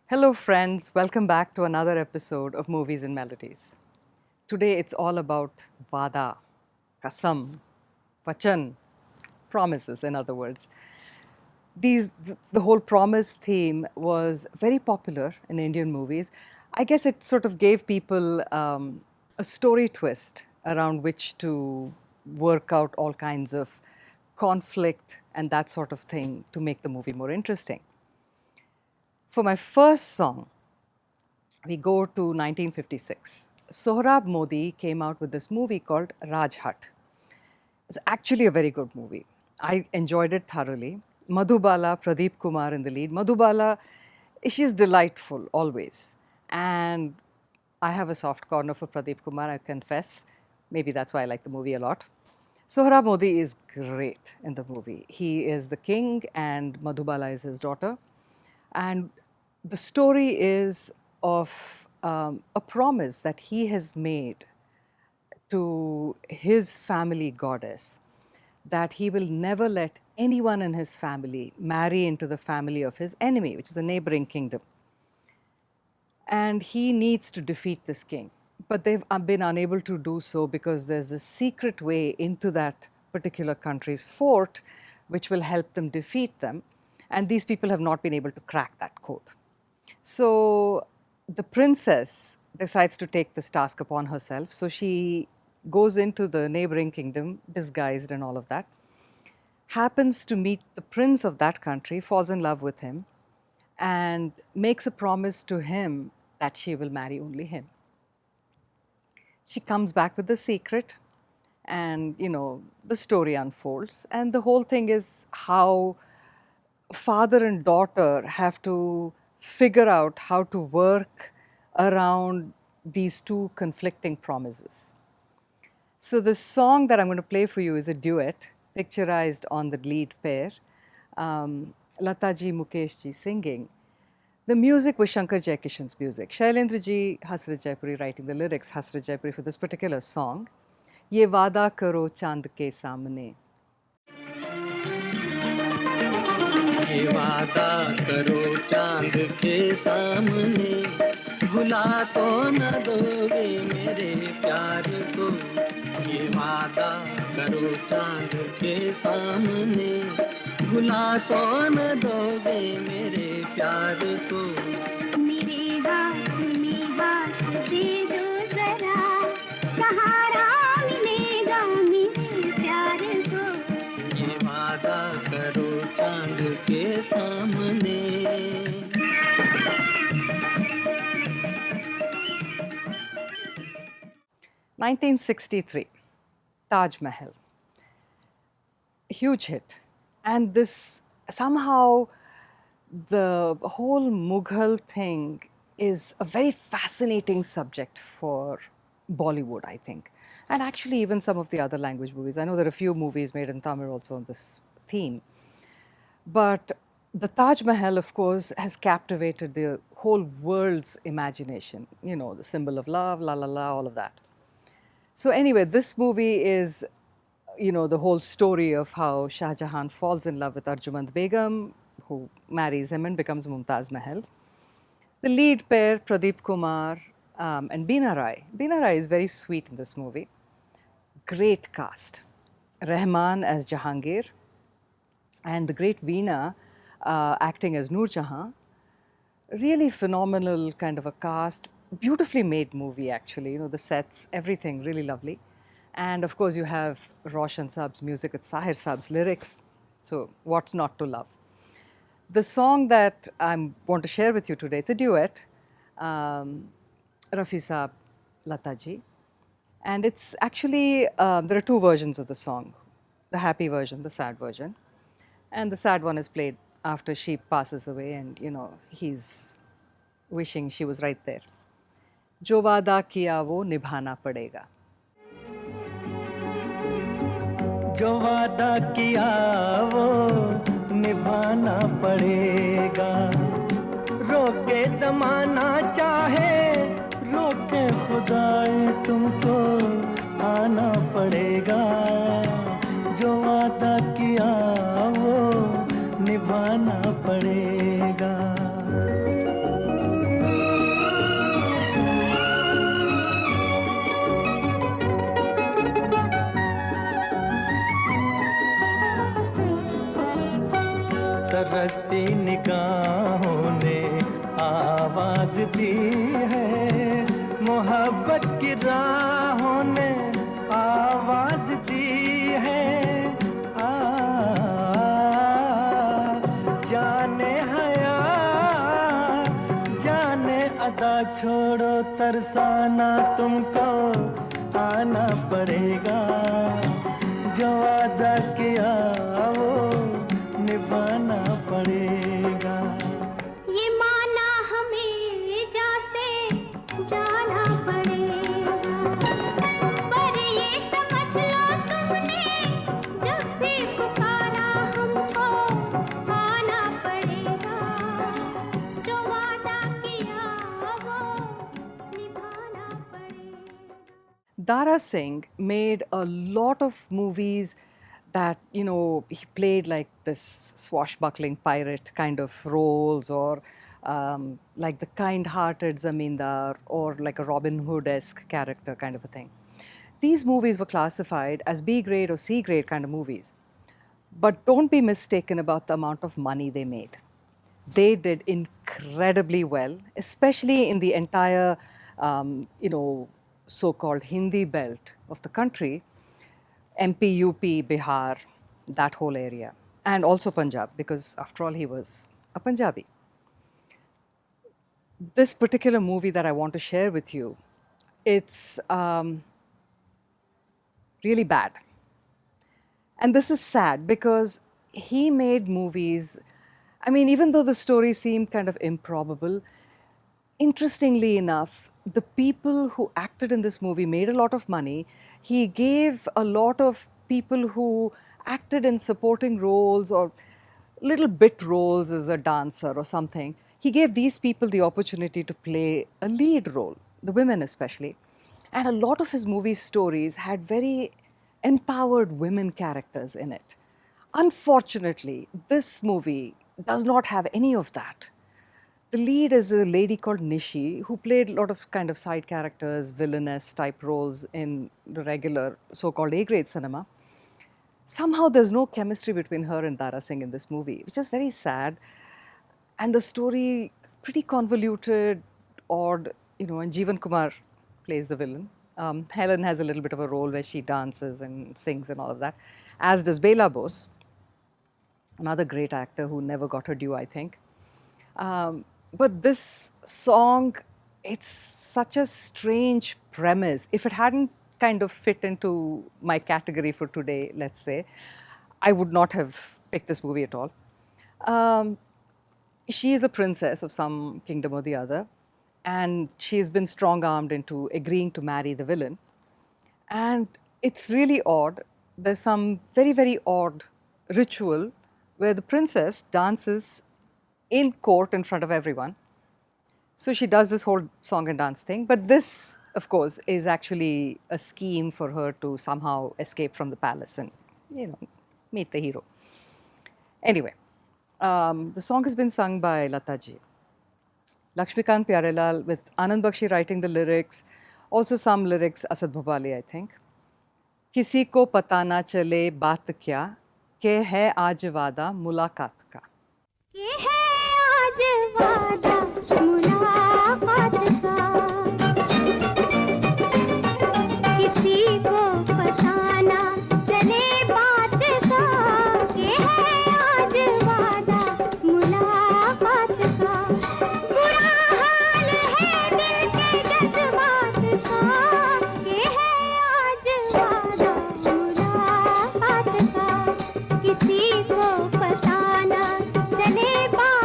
Hello, friends. Welcome back to another episode of Movies and Melodies. Today it's all about Vaada, Qasam, Vachan, promises, in other words. The whole promise theme was very popular in Indian movies. I guess it sort of gave people a story twist around which to work out all kinds of conflict and that sort of thing to make the movie more interesting. For my first song, we go to 1956. Sohrab Modi came out with this movie called Rajhat. It's actually a very good movie. I enjoyed it thoroughly. Madhubala, Pradeep Kumar in the lead. Madhubala, she's delightful always. And I have a soft corner for Pradeep Kumar, I confess. Maybe that's why I like the movie a lot. Sohrab Modi is great in the movie. He is the king and Madhubala is his daughter. And the story is of a promise that he has made to his family goddess that he will never let anyone in his family marry into the family of his enemy, which is a neighboring kingdom. And he needs to defeat this king. But they've been unable to do so because there's a secret way into that particular country's fort which will help them defeat them. And these people have not been able to crack that code. So the princess decides to take this task upon herself. So she goes into the neighboring kingdom, disguised and all of that, happens to meet the prince of that country, falls in love with him, and makes a promise to him that she will marry only him. She comes back with the secret, and the story unfolds. And the whole thing is how father and daughter have to figure out how to work around these two conflicting promises. So the song that I'm going to play for you is a duet picturized on the lead pair, Lataji Mukeshji singing. The music was Shankar Jaikishan's music. Shailendra ji, Hasrat Jaipuri writing the lyrics, Hasrat Jaipuri for this particular song. Ye Vaada karo chand ke samne. ये वादा करो चांद के सामने भुला तो न दोगे मेरे प्यार को ये वादा करो चांद के सामने भुला तो न दोगे मेरे प्यार को मेरे हाथ में हाथ दे दो जरा सहारा मिलेगा मेरे प्यार को ये वादा करो चांद के सामने 1963, Taj Mahal. Huge hit. And this somehow the whole Mughal thing is a very fascinating subject for Bollywood, I think. And actually even some of the other language movies. I know there are a few movies made in Tamil also on this theme. But the Taj Mahal, of course, has captivated the whole world's imagination. The symbol of love, la la la, all of that. So anyway, this movie is, the whole story of how Shah Jahan falls in love with Arjumand Begum, who marries him and becomes Mumtaz Mahal. The lead pair, Pradeep Kumar and Beena Rai. Beena Rai is very sweet in this movie. Great cast. Rahman as Jahangir and the great Veena acting as Noor Jahan. Really phenomenal kind of a cast. Beautifully made movie, actually. The sets, everything really lovely. And of course, you have Roshan Sab's music with Sahir Sab's lyrics. So, what's not to love? The song that I want to share with you today, it's a duet, Rafi Saab, Lataji. And it's actually, there are two versions of the song, the happy version, the sad version. And the sad one is played after she passes away and, he's wishing she was right there. जो वादा किया वो निभाना पड़ेगा. जो वादा किया वो निभाना पड़ेगा रोके ज़माना चाहे रोके खुदाए तुमको आना पड़ेगा जो वादा किया वो निभाना पड़ेगा हंसती निगाहों ने आवाज दी है, मोहब्बत की राहों ने आवाज दी है। आ, जाने हया जाने अदा छोड़ो तरसाना तुमको आना पड़ेगा, जो वादा किया वो निभाना पड़ेगा। ये माना हमें जैसे जाना पड़ेगा, पर ये समझ लो तुमने जब भी पुकारा हमको आना पड़ेगा, जो वादा किया वो निभाना पड़ेगा। Dara Singh made a lot of movies that, you know, he played like this swashbuckling pirate kind of roles, or like the kind-hearted zamindar, or like a Robin Hood-esque character kind of a thing. These movies were classified as B grade or C grade kind of movies. But don't be mistaken about the amount of money they made. They did incredibly well, especially in the entire, so-called Hindi belt of the country, MP, UP, Bihar, that whole area, and also Punjab, because after all, he was a Punjabi. This particular movie that I want to share with you, it's really bad. And this is sad because he made movies, I mean, even though the story seemed kind of improbable, interestingly enough, the people who acted in this movie made a lot of money. He gave a lot of people who acted in supporting roles or little bit roles as a dancer or something, he gave these people the opportunity to play a lead role, the women especially. And a lot of his movie stories had very empowered women characters in it. Unfortunately, this movie does not have any of that. The lead is a lady called Nishi, who played a lot of kind of side characters, villainess type roles in the regular so-called A-grade cinema. Somehow there's no chemistry between her and Dara Singh in this movie, which is very sad. And the story, pretty convoluted, odd, and Jeevan Kumar plays the villain. Helen has a little bit of a role where she dances and sings and all of that, as does Bela Bose, another great actor who never got her due, I think. But this song, it's such a strange premise. If it hadn't kind of fit into my category for today, let's say, I would not have picked this movie at all. She is a princess of some kingdom or the other, and she has been strong-armed into agreeing to marry the villain. And it's really odd. There's some very, very odd ritual where the princess dances in court in front of everyone. So she does this whole song and dance thing. But this, of course, is actually a scheme for her to somehow escape from the palace and, meet the hero. Anyway, the song has been sung by Lataji. Lakshmikant Pyarelal, with Anand Bakshi writing the lyrics, also some lyrics Asad Bhopali, I think. किसी को पता ना चले बात क्या, के है आज वादा मुलाकात का. के है आज वादा मुलाकात का, किसी को पता ना चले बात का, के है आज वादा मुलाकात का. बुरा हाल है दिल के जज्बात का, के है आज वादा मुलाकात का, किसी को पता ना चले बात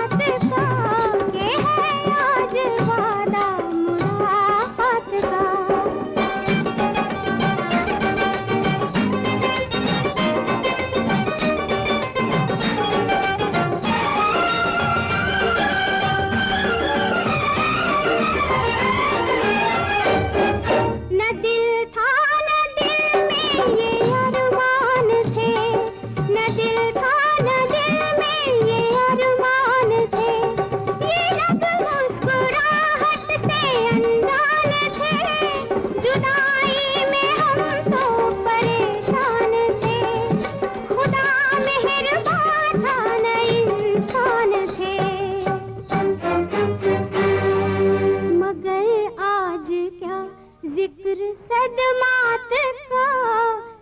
कदमात का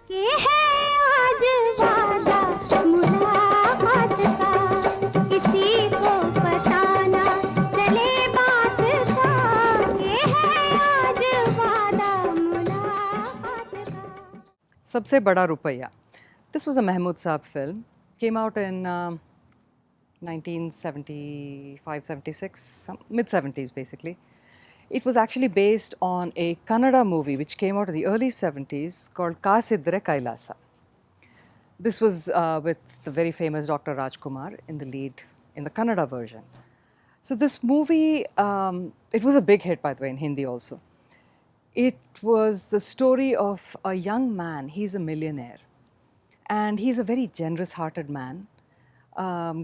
के है आज वादा मुलाकात का किसी को पता ना चले बात का के है आज वादा मुलाकात का. सबसे बड़ा रुपया. This was a Mahmood Saab film. Came out in 1975-76, mid-70s basically. It was actually based on a Kannada movie which came out in the early 70s called Kasidre Kailasa. This was with the very famous Dr. Rajkumar in the lead in the Kannada version. So this movie, it was a big hit by the way in Hindi also. It was the story of a young man, he's a millionaire. And he's a very generous-hearted man,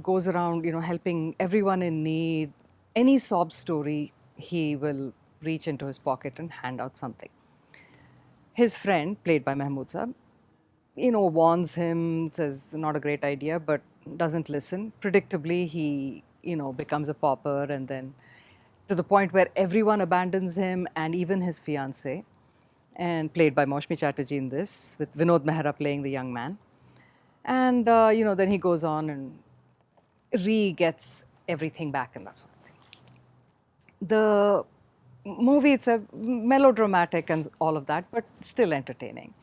goes around, helping everyone in need. Any sob story, he will reach into his pocket and hand out something. His friend, played by Mahmood Saab, warns him, says not a great idea, but doesn't listen. Predictably, he, becomes a pauper, and then to the point where everyone abandons him, and even his fiancée, and played by Maushmi Chatterjee in this, with Vinod Mehra playing the young man. And, then he goes on and re-gets everything back and that sort of thing. The movie, it's a melodramatic and all of that, but still entertaining.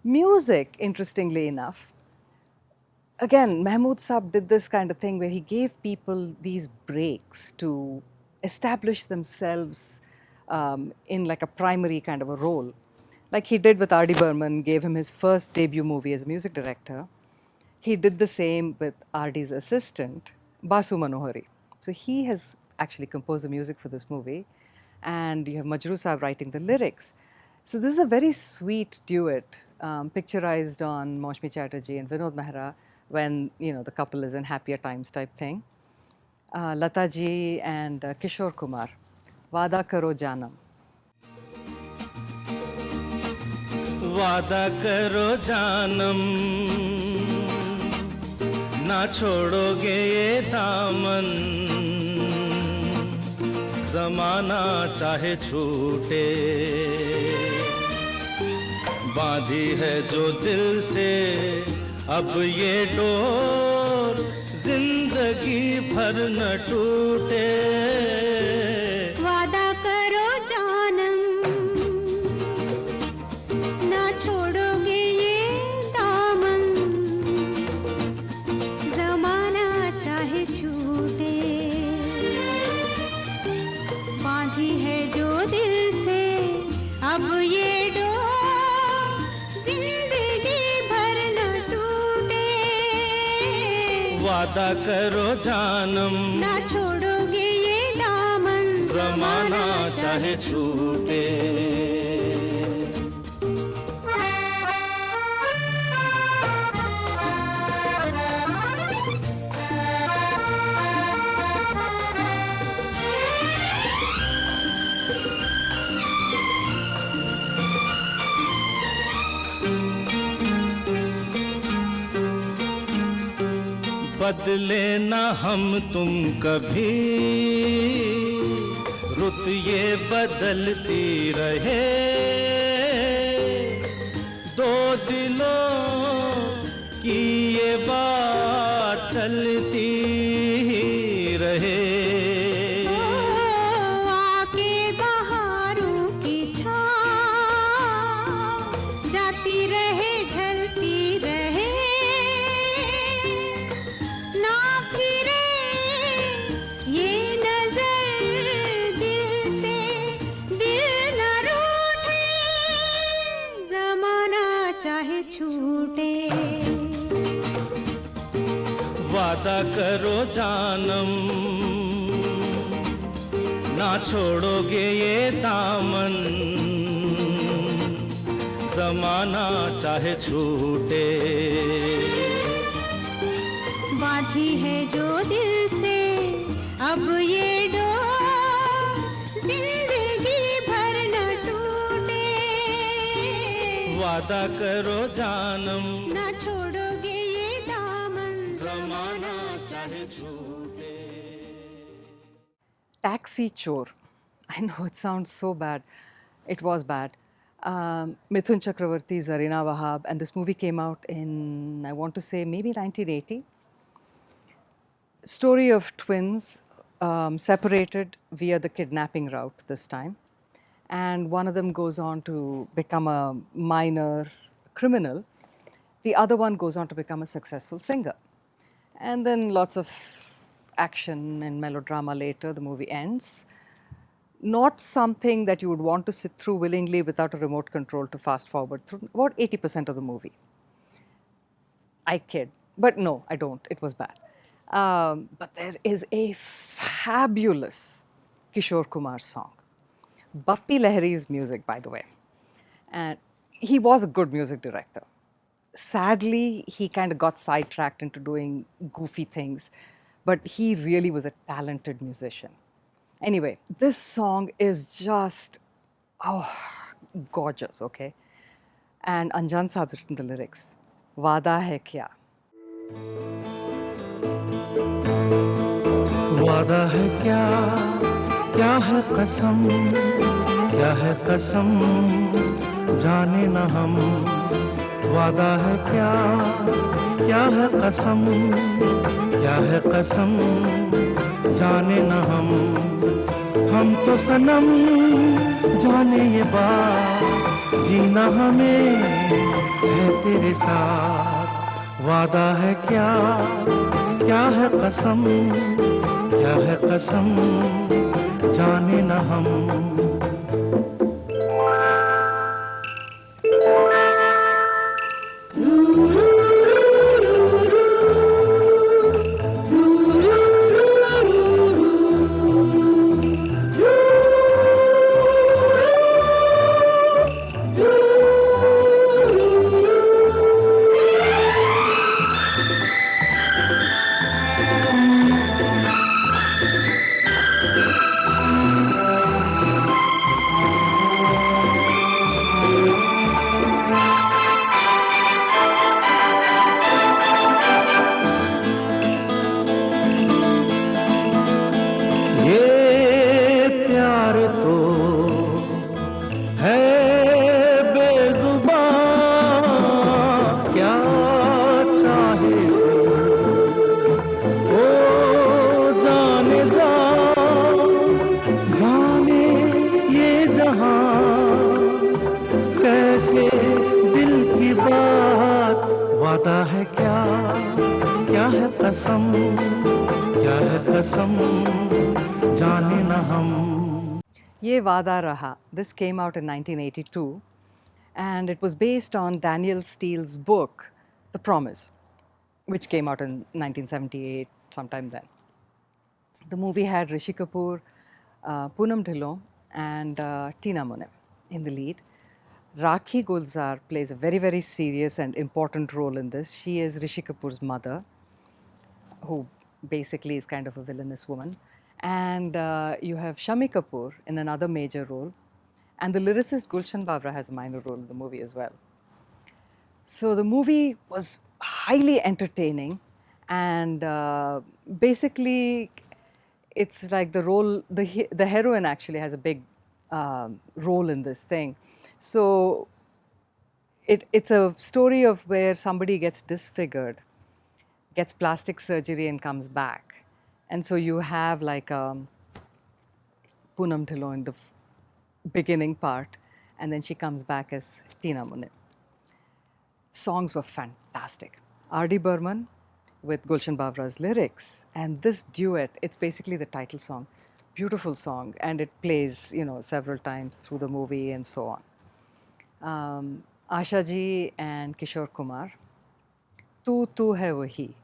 Music, interestingly enough, again, Mahmood Saab did this kind of thing where he gave people these breaks to establish themselves in like a primary kind of a role. Like he did with R.D. Burman, gave him his first debut movie as a music director. He did the same with R.D.'s assistant, Basu Manohari. So he has actually composed the music for this movie, and you have Majroo Saab writing the lyrics. So this is a very sweet duet, picturized on Maushmi Chatterjee and Vinod Mehra when, the couple is in happier times type thing. Lata ji and Kishore Kumar, Vaada Karo Janam. वादा करो जानम ना छोड़ोगे ये दामन जमाना चाहे छूटे बांधी है जो दिल से अब ये डोर जिंदगी भर न टूटे वादा करो जानम ना छोड़ोगे ये दामन जमाना चाहे छूटे बांधी है जो दिल से अब ये डोर जिंदगी भर न टूटे वादा करो जानम ना छोड़ोगे ये दामन जमाना चाहे छूटे बदले ना हम तुम कभी रुत ये बदलती रहे दो दिलों की ये बात चलती ही रहे आके बहारों की छाँव जाती रहे ढलती रहे ना फिरे ये नजर दिल से दिल न रूठे जमाना चाहे छूटे वादा करो जानम ना छोड़ोगे ये दामन जमाना चाहे छूटे बांधी है जो दिल से अब ये डोर जिंदगी भर न टूटे वादा करो जानम ना छोड़ोगे ये दामन जमाना चाहे छूटे Taxi Chor. I know it sounds so bad. It was bad. Mithun Chakravarti, Zarina Wahab, and this movie came out in, I want to say, maybe 1980. Story of twins separated via the kidnapping route this time. And one of them goes on to become a minor criminal. The other one goes on to become a successful singer. And then lots of action and melodrama later, the movie ends. Not something that you would want to sit through willingly without a remote control to fast forward through about 80% of the movie. I kid, but no, I don't. It was bad. But there is a fabulous Kishore Kumar song. Bappi Lahiri's music, by the way. And he was a good music director. Sadly, he kind of got sidetracked into doing goofy things, but he really was a talented musician. Anyway, this song is just, gorgeous, okay? And Anjan Saab's written the lyrics. Vaada hai kya? वादा है क्या है कसम, क्या है कसम, जाने न हम। वादा है क्या है कसम, क्या है कसम, जाने न हम तो सनम जाने ये बात, जीना हमें है तेरे साथ। वादा है क्या है कसम, क्या है कसम, जाने न हम। Ye Vaada Raha. This came out in 1982 and it was based on Daniel Steele's book, The Promise, which came out in 1978, sometime then. The movie had Rishi Kapoor, Poonam Dhillon and Tina Monem in the lead. Rakhi Gulzar plays a very, very serious and important role in this. She is Rishi Kapoor's mother, who basically is kind of a villainous woman. And you have Shami Kapoor in another major role. And the lyricist Gulshan Bawra has a minor role in the movie as well. So the movie was highly entertaining. And basically, it's like the role, the heroine actually has a big role in this thing. So it's a story of where somebody gets disfigured, gets plastic surgery and comes back. And so you have like Poonam Dhillon in the beginning part, and then she comes back as Tina Monem. Songs were fantastic. R.D. Burman with Gulshan Bawra's lyrics, and this duet, it's basically the title song. Beautiful song, and it plays, several times through the movie and so on. Asha ji and Kishore Kumar, Tu Tu Hai Wahi.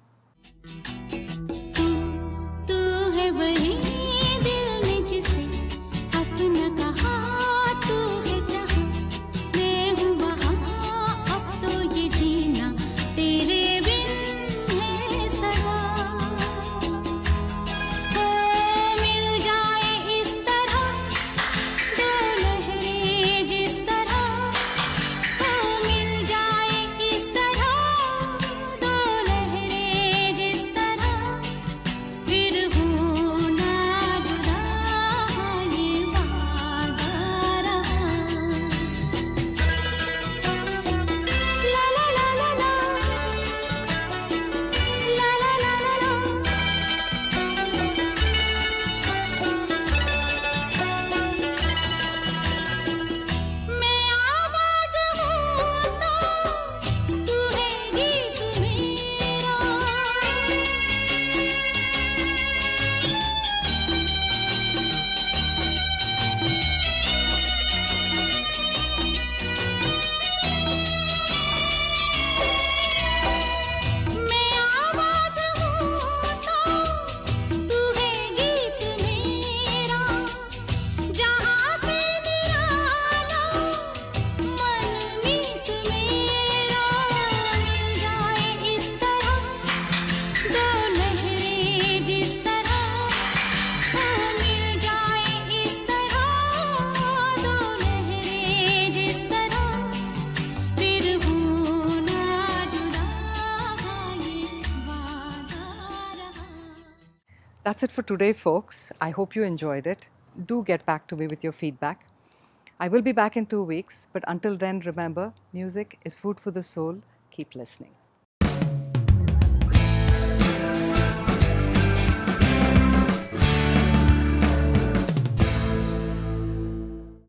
That's it for today, folks. I hope you enjoyed it. Do get back to me with your feedback. I will be back in 2 weeks, but until then, remember, music is food for the soul. Keep listening.